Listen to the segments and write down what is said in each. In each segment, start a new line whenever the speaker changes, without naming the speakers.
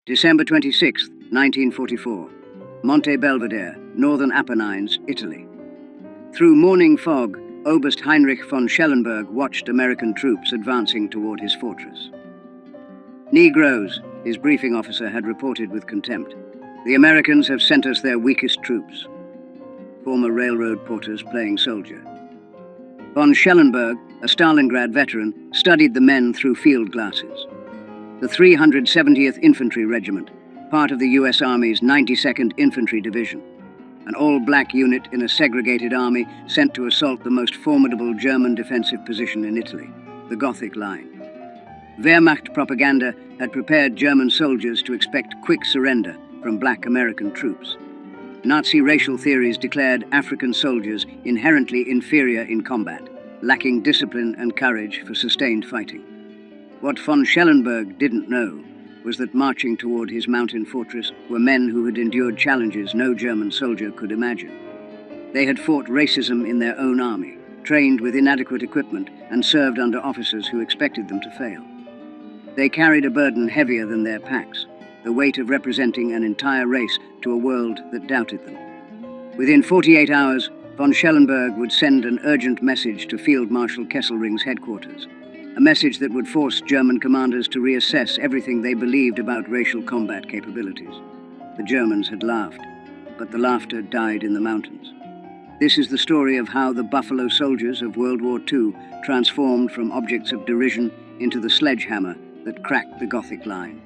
December 26, 1944. Monte Belvedere, Northern Apennines, Italy. Through morning fog, Oberst Heinrich von Schellenberg watched American troops advancing toward his fortress. "Negroes," his briefing officer had reported with contempt. "The Americans have sent us their weakest troops." Former railroad porters playing soldier. Von Schellenberg, a Stalingrad veteran, studied the men through field glasses. The 370th Infantry Regiment, part of the U.S. Army's 92nd Infantry Division, an all-black unit in a segregated army sent to assault the most formidable German defensive position in Italy, the Gothic Line. Wehrmacht propaganda had prepared German soldiers to expect quick surrender from black American troops. Nazi racial theories declared African soldiers inherently inferior in combat, lacking discipline and courage for sustained fighting. What von Schellenberg didn't know was that marching toward his mountain fortress were men who had endured challenges no German soldier could imagine. They had fought racism in their own army, trained with inadequate equipment, and served under officers who expected them to fail. They carried a burden heavier than their packs, the weight of representing an entire race to a world that doubted them. Within 48 hours, von Schellenberg would send an urgent message to Field Marshal Kesselring's headquarters, a message that would force German commanders to reassess everything they believed about racial combat capabilities. The Germans had laughed, but the laughter died in the mountains. This is the story of how the Buffalo Soldiers of World War II transformed from objects of derision into the sledgehammer that cracked the Gothic Line.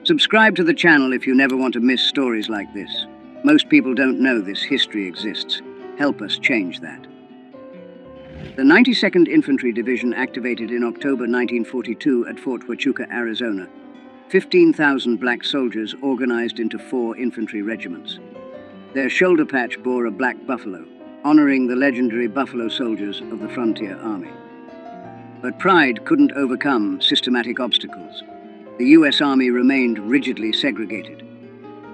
Subscribe to the channel if you never want to miss stories like this. Most people don't know this history exists. Help us change that. The 92nd Infantry Division activated in October 1942 at Fort Huachuca, Arizona. 15,000 black soldiers organized into 4 infantry regiments. Their shoulder patch bore a black buffalo, honoring the legendary Buffalo Soldiers of the Frontier Army. But pride couldn't overcome systematic obstacles. The U.S. Army remained rigidly segregated.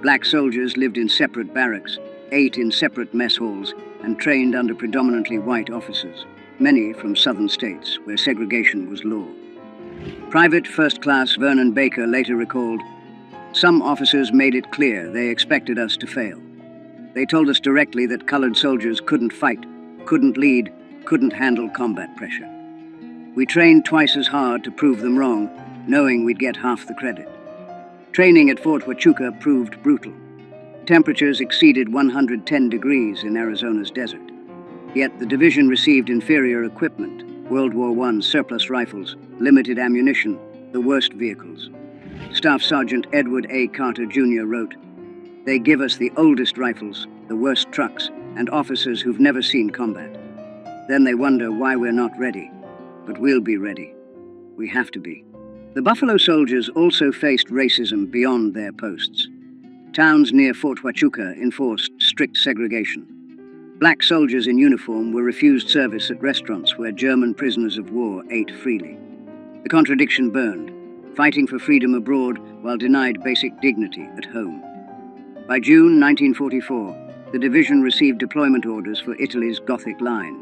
Black soldiers lived in separate barracks, ate in separate mess halls, and trained under predominantly white officers, many from southern states where segregation was law. Private First Class Vernon Baker later recalled, "Some officers made it clear they expected us to fail. They told us directly that colored soldiers couldn't fight, couldn't lead, couldn't handle combat pressure. We trained twice as hard to prove them wrong, knowing we'd get half the credit." Training at Fort Huachuca proved brutal. Temperatures exceeded 110 degrees in Arizona's desert. Yet the division received inferior equipment, World War I surplus rifles, limited ammunition, the worst vehicles. Staff Sergeant Edward A. Carter Jr. wrote, "They give us the oldest rifles, the worst trucks, and officers who've never seen combat. Then they wonder why we're not ready. But we'll be ready. We have to be." The Buffalo Soldiers also faced racism beyond their posts. Towns near Fort Huachuca enforced strict segregation. Black soldiers in uniform were refused service at restaurants where German prisoners of war ate freely. The contradiction burned, fighting for freedom abroad while denied basic dignity at home. By June 1944, the division received deployment orders for Italy's Gothic Line,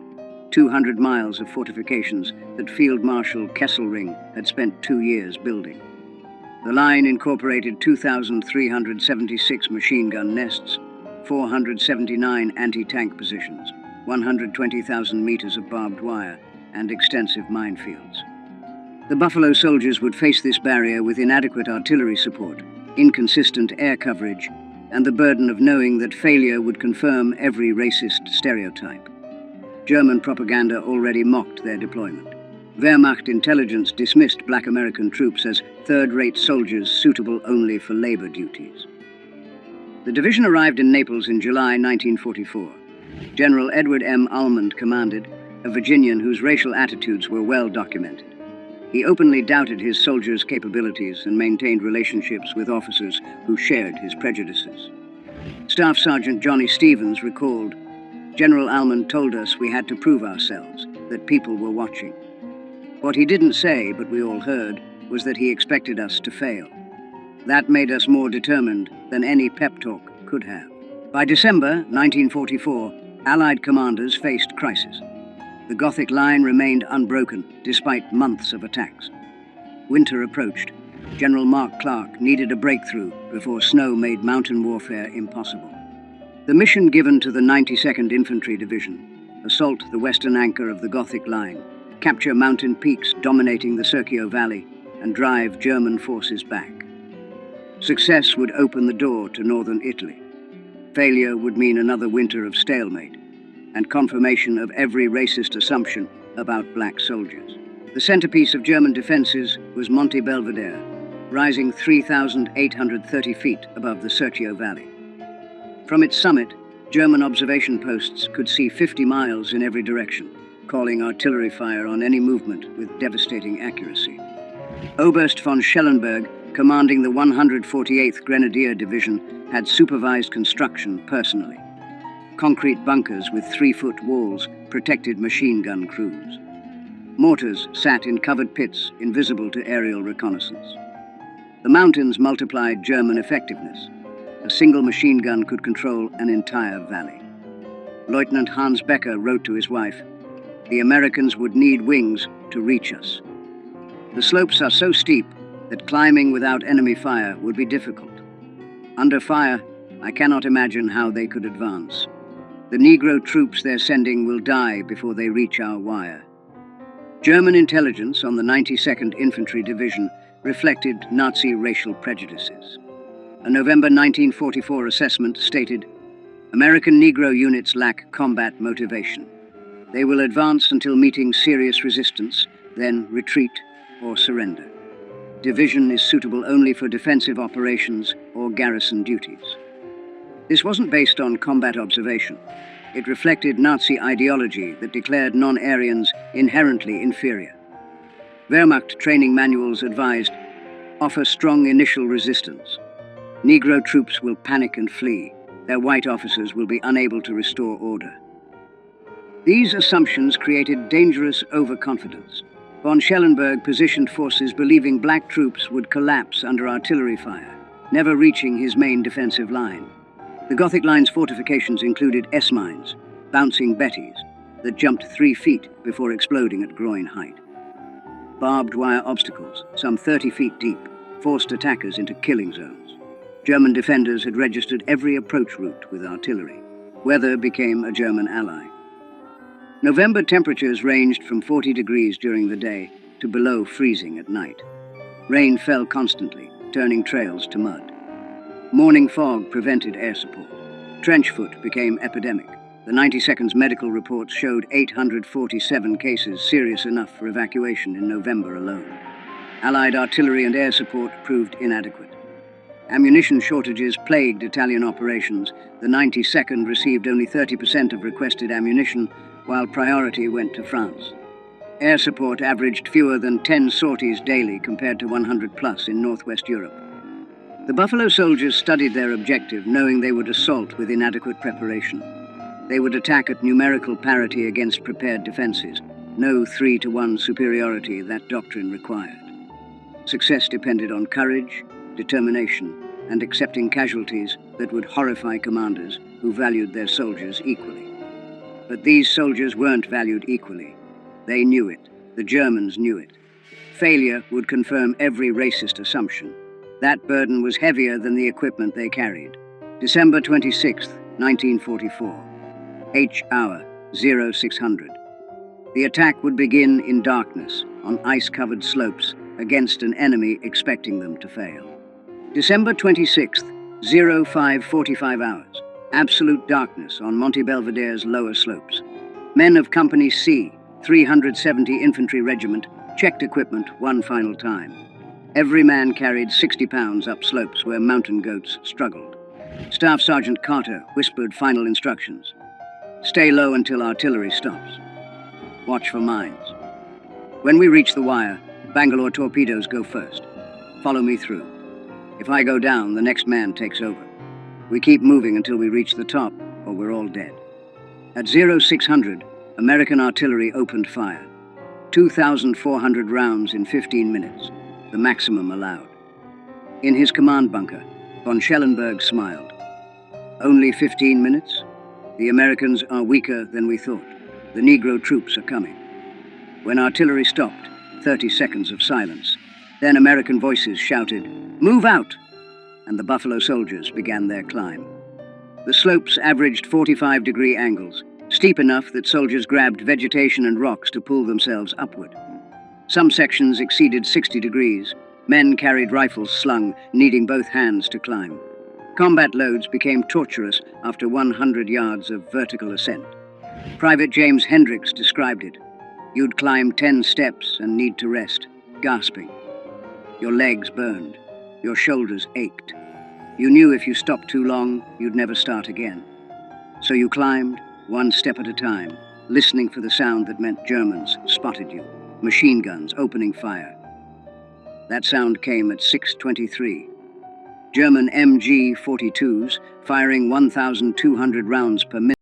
200 miles of fortifications that Field Marshal Kesselring had spent 2 years building. The line incorporated 2,376 machine gun nests, 479 anti-tank positions, 120,000 meters of barbed wire, and extensive minefields. The Buffalo Soldiers would face this barrier with inadequate artillery support, inconsistent air coverage, and the burden of knowing that failure would confirm every racist stereotype. German propaganda already mocked their deployment. Wehrmacht intelligence dismissed black American troops as third-rate soldiers suitable only for labor duties. The division arrived in Naples in July 1944. General Edward M. Almond commanded, a Virginian whose racial attitudes were well documented. He openly doubted his soldiers' capabilities and maintained relationships with officers who shared his prejudices. Staff Sergeant Johnny Stevens recalled, "General Almond told us we had to prove ourselves, that people were watching. What he didn't say, but we all heard, was that he expected us to fail. That made us more determined than any pep talk could have." By December 1944, Allied commanders faced crisis. The Gothic Line remained unbroken despite months of attacks. Winter approached. General Mark Clark needed a breakthrough before snow made mountain warfare impossible. The mission given to the 92nd Infantry Division: assault the western anchor of the Gothic Line, capture mountain peaks dominating the Serchio Valley, and drive German forces back. Success would open the door to northern Italy. Failure would mean another winter of stalemate and confirmation of every racist assumption about black soldiers. The centerpiece of German defenses was Monte Belvedere, rising 3,830 feet above the Serchio Valley. From its summit, German observation posts could see 50 miles in every direction, calling artillery fire on any movement with devastating accuracy. Oberst von Schellenberg, commanding the 148th Grenadier Division, had supervised construction personally. Concrete bunkers with 3-foot walls protected machine gun crews. Mortars sat in covered pits, invisible to aerial reconnaissance. The mountains multiplied German effectiveness. A single machine gun could control an entire valley. Lieutenant Hans Becker wrote to his wife, "The Americans would need wings to reach us. The slopes are so steep that climbing without enemy fire would be difficult. Under fire, I cannot imagine how they could advance. The Negro troops they're sending will die before they reach our wire." German intelligence on the 92nd Infantry Division reflected Nazi racial prejudices. A November 1944 assessment stated, "American Negro units lack combat motivation. They will advance until meeting serious resistance, then retreat or surrender. Division is suitable only for defensive operations or garrison duties." This wasn't based on combat observation. It reflected Nazi ideology that declared non-Aryans inherently inferior. Wehrmacht training manuals advised, "Offer strong initial resistance. Negro troops will panic and flee. Their white officers will be unable to restore order." These assumptions created dangerous overconfidence. Von Schellenberg positioned forces believing black troops would collapse under artillery fire, never reaching his main defensive line. The Gothic Line's fortifications included S-mines, bouncing Bettys, that jumped 3 feet before exploding at groin height. Barbed wire obstacles, some 30 feet deep, forced attackers into killing zones. German defenders had registered every approach route with artillery. Weather became a German ally. November temperatures ranged from 40 degrees during the day to below freezing at night. Rain fell constantly, turning trails to mud. Morning fog prevented air support. Trench foot became epidemic. The 92nd's medical reports showed 847 cases serious enough for evacuation in November alone. Allied artillery and air support proved inadequate. Ammunition shortages plagued Italian operations. The 92nd received only 30% of requested ammunition, while priority went to France. Air support averaged fewer than 10 sorties daily compared to 100 plus in Northwest Europe. The Buffalo soldiers studied their objective, knowing they would assault with inadequate preparation. They would attack at numerical parity against prepared defenses, no 3-to-1 superiority that doctrine required. Success depended on courage, determination, and accepting casualties that would horrify commanders who valued their soldiers equally. But these soldiers weren't valued equally. They knew it. The Germans knew it. Failure would confirm every racist assumption. That burden was heavier than the equipment they carried. December 26, 1944. H hour, 0600. The attack would begin in darkness, on ice-covered slopes, against an enemy expecting them to fail. December 26th, 05:45 hours. Absolute darkness on Monte Belvedere's lower slopes. Men of Company C, 370 Infantry Regiment, checked equipment one final time. Every man carried 60 pounds up slopes where mountain goats struggled. Staff Sergeant Carter whispered final instructions. "Stay low until artillery stops. Watch for mines. When we reach the wire, Bangalore torpedoes go first. Follow me through. If I go down, the next man takes over. We keep moving until we reach the top, or we're all dead." At 0600, American artillery opened fire. 2,400 rounds in 15 minutes, the maximum allowed. In his command bunker, von Schellenberg smiled. "Only 15 minutes? The Americans are weaker than we thought. The Negro troops are coming." When artillery stopped, 30 seconds of silence. Then American voices shouted, "Move out!" and the Buffalo Soldiers began their climb. The slopes averaged 45-degree angles, steep enough that soldiers grabbed vegetation and rocks to pull themselves upward. Some sections exceeded 60 degrees. Men carried rifles slung, needing both hands to climb. Combat loads became torturous after 100 yards of vertical ascent. Private James Hendricks described it. You'd climb 10 steps and need to rest, gasping. Your legs burned. Your shoulders ached. You knew if you stopped too long, you'd never start again. So you climbed, one step at a time, listening for the sound that meant Germans spotted you, machine guns opening fire. That sound came at 6:23. German MG-42s firing 1,200 rounds per minute.